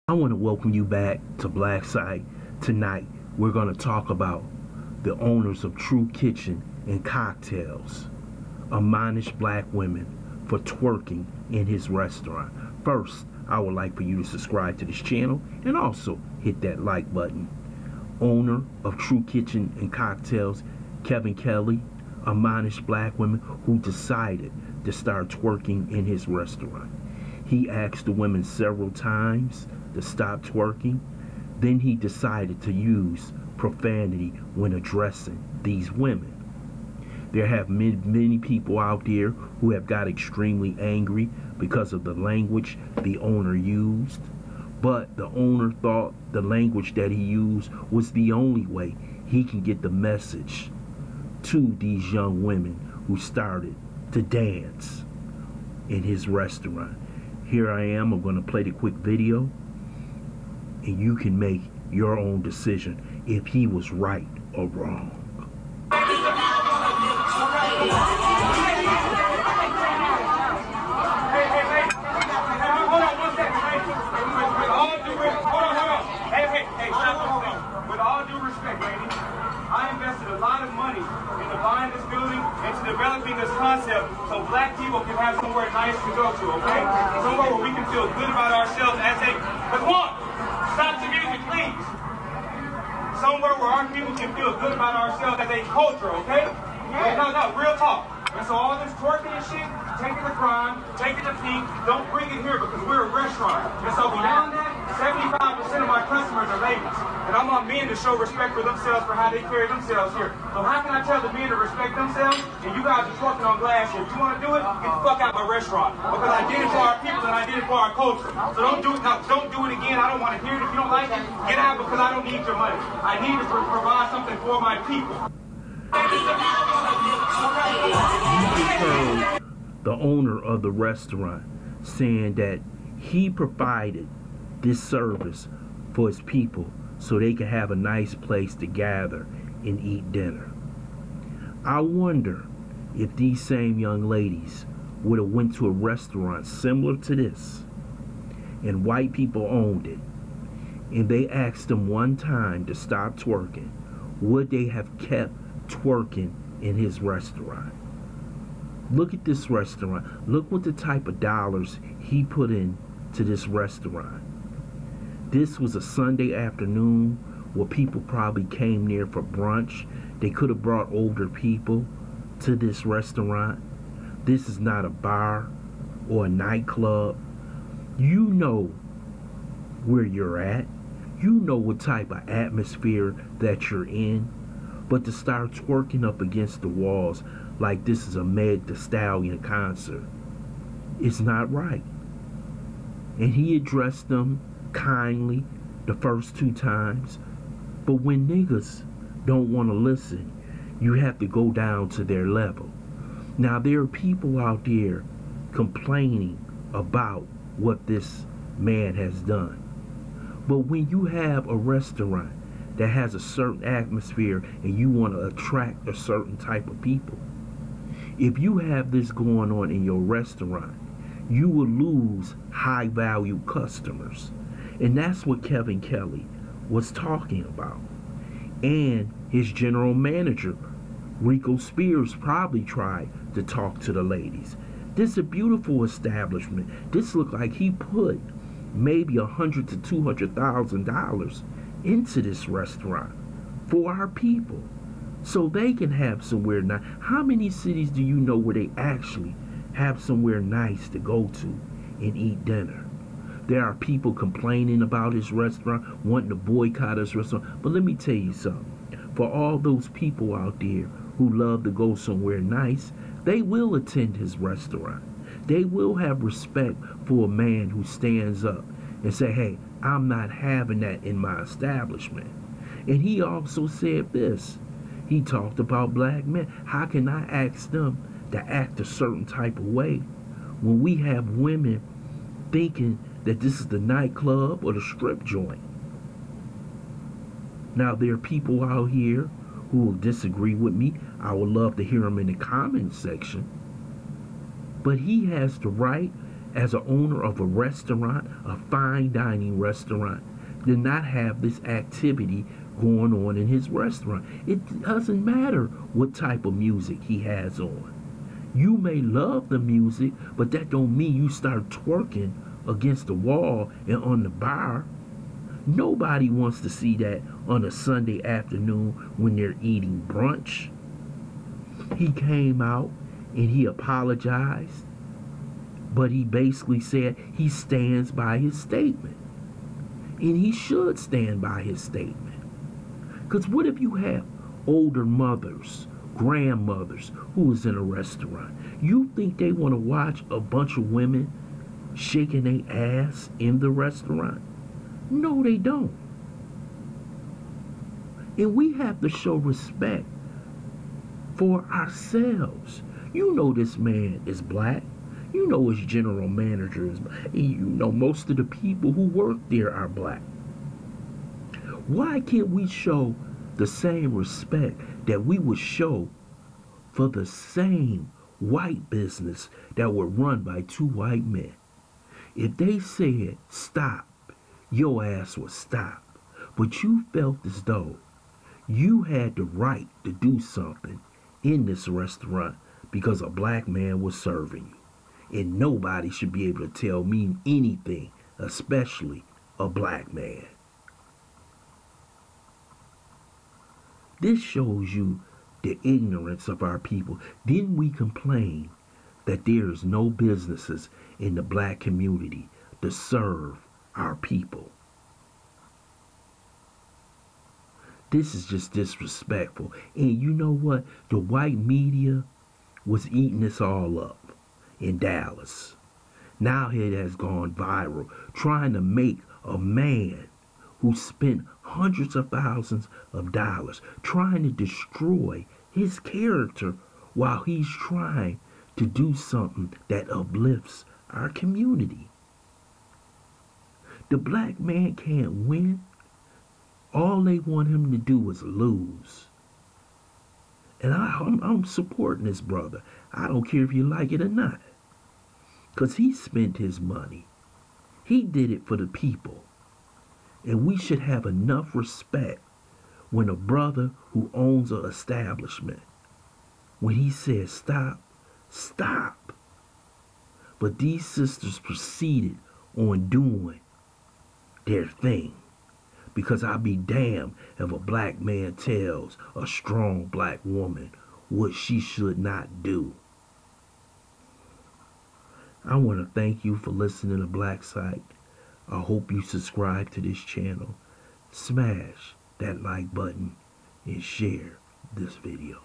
I want to welcome you back to Black Site. Tonight, we're going to talk about the owners of True Kitchen and Cocktails admonish black women for twerking in his restaurant. First, I would like for you to subscribe to this channel and also hit that like button. Owner of True Kitchen and Cocktails, Kevin Kelly, admonished black women who decided to start twerking in his restaurant. He asked the women several times to stop twerking. Then he decided to use profanity when addressing these women. There have many people out there who have got extremely angry because of the language the owner used. But the owner thought the language that he used was the only way he can get the message to these young women who started to dance in his restaurant. Here I am. I'm going to play the quick video, and you can make your own decision if he was right or wrong. With all due respect, ladies, I invested a lot of money into buying this building, into developing this concept, so black people can have somewhere nice to go to, okay? Somewhere where we can feel good about ourselves as a... But one, stop the music, please. Somewhere where our people can feel good about ourselves as a culture, okay? No, real talk. And so all this twerking and shit, take it to crime, take it to pink, don't bring it here because we're a restaurant. And so beyond that, 75% of my customers are ladies. And I want men to show respect for themselves for how they carry themselves here. So how can I tell the men to respect themselves and you guys are twerking on glass here? If you want to do it, get the fuck out of my restaurant. Because I did it for our people and I did it for our culture. So don't do it now. Don't do it again. I don't want to hear it. If you don't like it, get out because I don't need your money. I need to provide something for my people. You heard the owner of the restaurant saying that he provided this service for his people so they could have a nice place to gather and eat dinner. I wonder if these same young ladies would have went to a restaurant similar to this and white people owned it and they asked them one time to stop twerking, would they have kept twerking in his restaurant? Look at this restaurant. Look what the type of dollars he put in to this restaurant. This was a Sunday afternoon where people probably came near for brunch. They could have brought older people to this restaurant. This is not a bar or a nightclub. You know where you're at. You know what type of atmosphere that you're in. But to start twerking up against the walls like this is a Meg Thee Stallion concert, it's not right. And he addressed them kindly the first two times. But when niggas don't want to listen, you have to go down to their level. Now there are people out there complaining about what this man has done. But when you have a restaurant that has a certain atmosphere and you want to attract a certain type of people, if you have this going on in your restaurant, you will lose high value customers. And that's what Kevin Kelly was talking about. And his general manager, Rico Spears, probably tried to talk to the ladies. This is a beautiful establishment. This looked like he put maybe $100,000 to $200,000 into this restaurant for our people so they can have somewhere nice. How many cities do you know where they actually have somewhere nice to go to and eat dinner? There are people complaining about his restaurant, wanting to boycott his restaurant. But let me tell you something. For all those people out there who love to go somewhere nice, they will attend his restaurant. They will have respect for a man who stands up and say, hey, I'm not having that in my establishment. And he also said this. He talked about black men. How can I ask them to act a certain type of way when we have women thinking that this is the nightclub or the strip joint? Now, there are people out here who will disagree with me. I would love to hear them in the comment section. But he has the right as an owner of a restaurant, a fine dining restaurant, to not have this activity going on in his restaurant. It doesn't matter what type of music he has on. You may love the music, but that don't mean you start twerking against the wall and on the bar. Nobody wants to see that on a Sunday afternoon when they're eating brunch. He came out and he apologized, but he basically said he stands by his statement. And he should stand by his statement. Because what if you have older mothers, grandmothers who is in a restaurant? You think they want to watch a bunch of women shaking their ass in the restaurant? No, they don't. And we have to show respect for ourselves. You know this man is black. You know his general manager is black. You know most of the people who work there are black. Why can't we show the same respect that we would show for the same white business that were run by two white men? If they said stop, your ass would stop. But you felt as though you had the right to do something in this restaurant because a black man was serving you. And nobody should be able to tell me anything, especially a black man. This shows you the ignorance of our people. Then we complain that there is no businesses in the black community to serve our people. This is just disrespectful. And you know what? The white media was eating this all up in Dallas. Now it has gone viral, trying to make a man who spent hundreds of thousands of dollars trying to destroy his character while he's trying to do something that uplifts our community. The black man can't win. All they want him to do is lose. And I'm supporting this brother. I don't care if you like it or not. Because he spent his money. He did it for the people. And we should have enough respect when a brother who owns an establishment, when he says stop, stop. But these sisters proceeded on doing their thing. Because I'll be damned if a black man tells a strong black woman what she should not do. I want to thank you for listening to Black Site. I hope you subscribe to this channel. Smash that like button and share this video.